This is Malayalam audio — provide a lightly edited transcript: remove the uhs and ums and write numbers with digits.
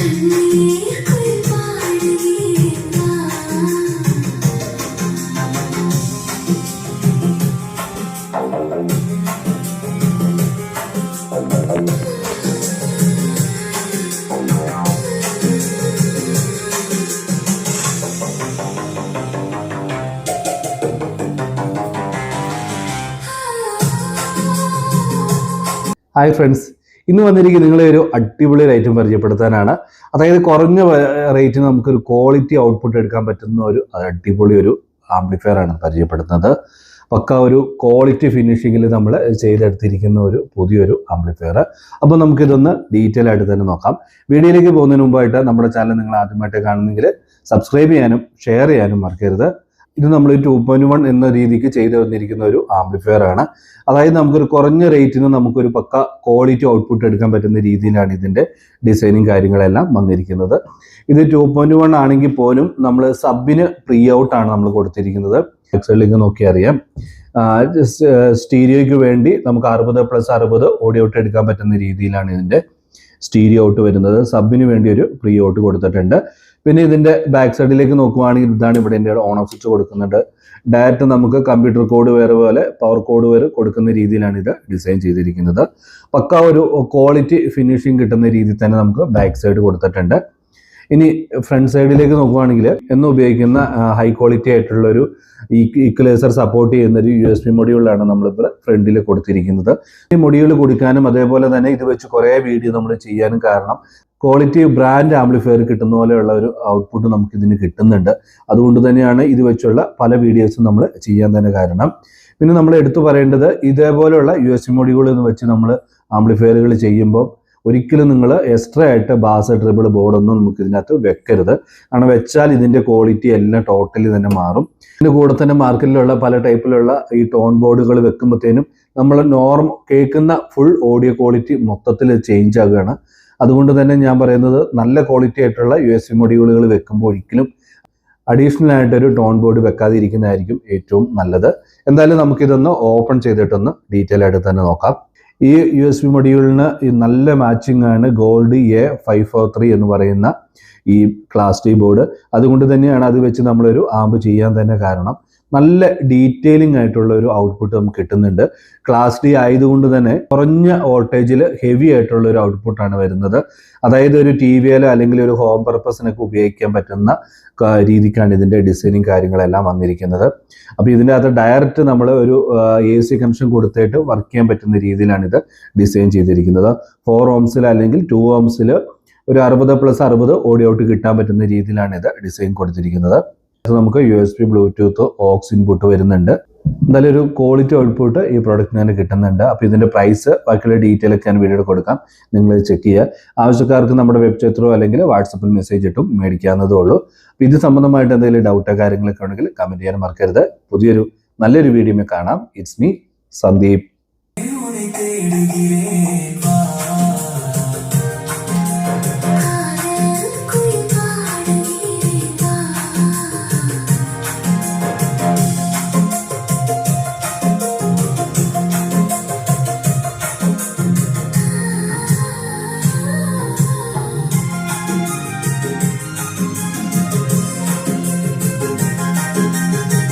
ഹായ് ഫ്രണ്ട്സ്, ഇന്ന് വന്നിരിക്കുന്നത് നിങ്ങളെ ഒരു അടിപൊളി ഐറ്റം പരിചയപ്പെടുത്താനാണ്. അതായത് കുറഞ്ഞ റേറ്റിന് നമുക്കൊരു ക്വാളിറ്റി ഔട്ട്പുട്ട് എടുക്കാൻ പറ്റുന്ന ഒരു അടിപൊളി ഒരു ആംപ്ലിഫയർ ആണ് പരിചയപ്പെടുത്തുന്നത്. പക്ക ഒരു ക്വാളിറ്റി ഫിനിഷിങ്ങിൽ നമ്മൾ ചെയ്തെടുത്തിരിക്കുന്ന ഒരു പുതിയൊരു ആംപ്ലിഫയർ. അപ്പോൾ നമുക്കിതൊന്ന് ഡീറ്റെയിൽ ആയിട്ട് തന്നെ നോക്കാം. വീഡിയോയിലേക്ക് പോകുന്നതിന് മുമ്പായിട്ട് നമ്മുടെ ചാനൽ നിങ്ങൾ ആദ്യമായിട്ട് കാണുന്നെങ്കിൽ സബ്സ്ക്രൈബ് ചെയ്യാനും ഷെയർ ചെയ്യാനും മറക്കരുത്. ഇത് നമ്മൾ 2.1 എന്ന രീതിക്ക് ചെയ്തു വന്നിരിക്കുന്ന ഒരു ആംപ്ലിഫയർ ആണ്. അതായത് നമുക്കൊരു കുറഞ്ഞ റേറ്റിന് നമുക്കൊരു പക്ക ക്വാളിറ്റി ഔട്ട്പുട്ട് എടുക്കാൻ പറ്റുന്ന രീതിയിലാണ് ഇതിൻ്റെ ഡിസൈനിങ് കാര്യങ്ങളെല്ലാം വന്നിരിക്കുന്നത്. ഇത് 2.1 ആണെങ്കിൽ പോലും നമ്മൾ സബിന് പ്രീ ഔട്ടാണ് നമ്മൾ കൊടുത്തിരിക്കുന്നത്. ലിങ്ക് നോക്കി അറിയാം. സ്റ്റീരിയോയ്ക്ക് വേണ്ടി നമുക്ക് 60+60 ഓഡിയോ ഔട്ട് എടുക്കാൻ പറ്റുന്ന രീതിയിലാണ് ഇതിൻ്റെ സ്റ്റീരിയോ ഔട്ട് വരുന്നത്. സബിന് വേണ്ടി ഒരു പ്രീ ഔട്ട് കൊടുത്തിട്ടുണ്ട്. പിന്നെ ഇതിൻ്റെ ബാക്ക് സൈഡിലേക്ക് നോക്കുവാണെങ്കിൽ ഇതാണ് ഇവിടെ എൻ്റെ ഓൺ ഓഫ് സ്വിച്ച് കൊടുക്കുന്നുണ്ട്. ഡയറക്റ്റ് നമുക്ക് കമ്പ്യൂട്ടർ കോഡ് വേറെ പോലെ പവർ കോഡ് വരെ കൊടുക്കുന്ന രീതിയിലാണ് ഇത് ഡിസൈൻ ചെയ്തിരിക്കുന്നത്. പക്ക ഒരു ക്വാളിറ്റി ഫിനിഷിങ് കിട്ടുന്ന രീതിയിൽ തന്നെ നമുക്ക് ബാക്ക് സൈഡ് കൊടുത്തിട്ടുണ്ട്. ഇനി ഫ്രണ്ട് സൈഡിലേക്ക് നോക്കുവാണെങ്കിൽ എന്ന് ഉപയോഗിക്കുന്ന ഹൈ ക്വാളിറ്റി ആയിട്ടുള്ള ഒരു ഈക്വലൈസർ സപ്പോർട്ട് ചെയ്യുന്ന ഒരു USB മൊഡ്യൂളാണ് നമ്മളിപ്പോൾ ഫ്രണ്ടിൽ കൊടുത്തിരിക്കുന്നത്. ഈ മൊഡ്യൂൾ കൊടുക്കാനും അതേപോലെ തന്നെ ഇത് വെച്ച് കുറേ വീഡിയോ നമ്മൾ ചെയ്യാനും കാരണം ക്വാളിറ്റി ബ്രാൻഡ് ആംപ്ലിഫയർ കിട്ടുന്ന പോലെയുള്ള ഒരു ഔട്ട്പുട്ട് നമുക്ക് ഇതിന് കിട്ടുന്നുണ്ട്. അതുകൊണ്ട് തന്നെയാണ് ഇത് വെച്ചുള്ള പല വീഡിയോസും നമ്മൾ ചെയ്യാൻ തന്നെ കാരണം. പിന്നെ നമ്മൾ എടുത്തു പറയേണ്ടത് ഇതേപോലെയുള്ള USB മൊഡ്യൂളിൽ വെച്ച് നമ്മൾ ആംപ്ലിഫയറുകൾ ചെയ്യുമ്പോൾ ഒരിക്കലും നിങ്ങൾ എക്സ്ട്രാ ആയിട്ട് ബാസ് ട്രിബിൾ ബോർഡൊന്നും നമുക്ക് ഇതിനകത്ത് വെക്കരുത്. കാരണം വെച്ചാൽ ഇതിൻ്റെ ക്വാളിറ്റി എല്ലാം ടോട്ടലി തന്നെ മാറും. ഇതിൻ്റെ കൂടെ തന്നെ മാർക്കറ്റിലുള്ള പല ടൈപ്പിലുള്ള ഈ ടോൺ ബോർഡുകൾ വെക്കുമ്പോഴത്തേനും നമ്മൾ കേൾക്കുന്ന ഫുൾ ഓഡിയോ ക്വാളിറ്റി മൊത്തത്തിൽ ചേഞ്ച് ആകുകയാണ്. അതുകൊണ്ട് തന്നെ ഞാൻ പറയുന്നത് നല്ല ക്വാളിറ്റി ആയിട്ടുള്ള USB മൊഡ്യൂളുകൾ വെക്കുമ്പോൾ ഒരിക്കലും അഡീഷണൽ ആയിട്ടൊരു ടോൺ ബോർഡ് വെക്കാതിരിക്കുന്നതായിരിക്കും ഏറ്റവും നല്ലത്. എന്തായാലും നമുക്കിതൊന്ന് ഓപ്പൺ ചെയ്തിട്ടൊന്ന് ഡീറ്റെയിൽ ആയിട്ട് തന്നെ നോക്കാം. ഈ USB മൊഡ്യൂളിന് നല്ല മാച്ചിങ് ആണ് ഗോൾഡ് A543 എന്ന് പറയുന്ന ഈ ക്ലാസ് D ബോർഡ്. അതുകൊണ്ട് തന്നെയാണ് അത് വെച്ച് നമ്മളൊരു ആംപ് ചെയ്യാൻ തന്നെ കാരണം. നല്ല ഡീറ്റെയിലിംഗ് ആയിട്ടുള്ള ഒരു ഔട്ട്പുട്ട് നമുക്ക് കിട്ടുന്നുണ്ട്. ക്ലാസ് D ആയതുകൊണ്ട് തന്നെ കുറഞ്ഞ വോൾട്ടേജിൽ ഹെവി ആയിട്ടുള്ള ഒരു ഔട്ട്പുട്ടാണ് വരുന്നത്. അതായത് ഒരു TVയിലോ അല്ലെങ്കിൽ ഒരു ഹോം പർപ്പസിനൊക്കെ ഉപയോഗിക്കാൻ പറ്റുന്ന രീതിക്കാണ് ഇതിൻ്റെ ഡിസൈനിങ് കാര്യങ്ങളെല്ലാം വന്നിരിക്കുന്നത്. അപ്പോൾ ഇതിൻ്റെ അകത്ത് ഡയറക്റ്റ് നമ്മൾ ഒരു AC കണക്ഷൻ കൊടുത്തിട്ട് വർക്ക് ചെയ്യാൻ പറ്റുന്ന രീതിയിലാണ് ഇത് ഡിസൈൻ ചെയ്തിരിക്കുന്നത്. 4 ohmസിൽ അല്ലെങ്കിൽ 2 ohmസിൽ ഒരു 60+60 ഓഡിയോ ഔട്ട് കിട്ടാൻ പറ്റുന്ന രീതിയിലാണ് ഇത് ഡിസൈൻ കൊടുത്തിരിക്കുന്നത്. നമുക്ക് USB ബ്ലൂടൂത്ത് ഓക്സ് ഇൻപുട്ട് വരുന്നുണ്ട്. എന്തായാലും ഒരു ക്വാളിറ്റി ഔട്ട്പുട്ട് ഈ പ്രോഡക്റ്റിന് തന്നെ കിട്ടുന്നുണ്ട്. അപ്പോൾ ഇതിൻ്റെ പ്രൈസ് ബാക്കിയുള്ള ഡീറ്റെയിൽ ഒക്കെ ഞാൻ വീഡിയോ കൊടുക്കാം, നിങ്ങൾ ചെക്ക് ചെയ്യുക. ആവശ്യക്കാർക്ക് നമ്മുടെ വെബ്സൈറ്റിലോ അല്ലെങ്കിൽ വാട്സപ്പിൽ മെസ്സേജ് ഇട്ടും മേടിക്കാവുന്നതേ ഉള്ളൂ. അപ്പോൾ ഇത് സംബന്ധമായിട്ട് എന്തെങ്കിലും ഡൗട്ടോ കാര്യങ്ങളൊക്കെ ഉണ്ടെങ്കിൽ കമൻറ്റ് ചെയ്യാൻ മറക്കരുത്. പുതിയൊരു നല്ലൊരു വീഡിയോ കാണാം. It's me Sandeep.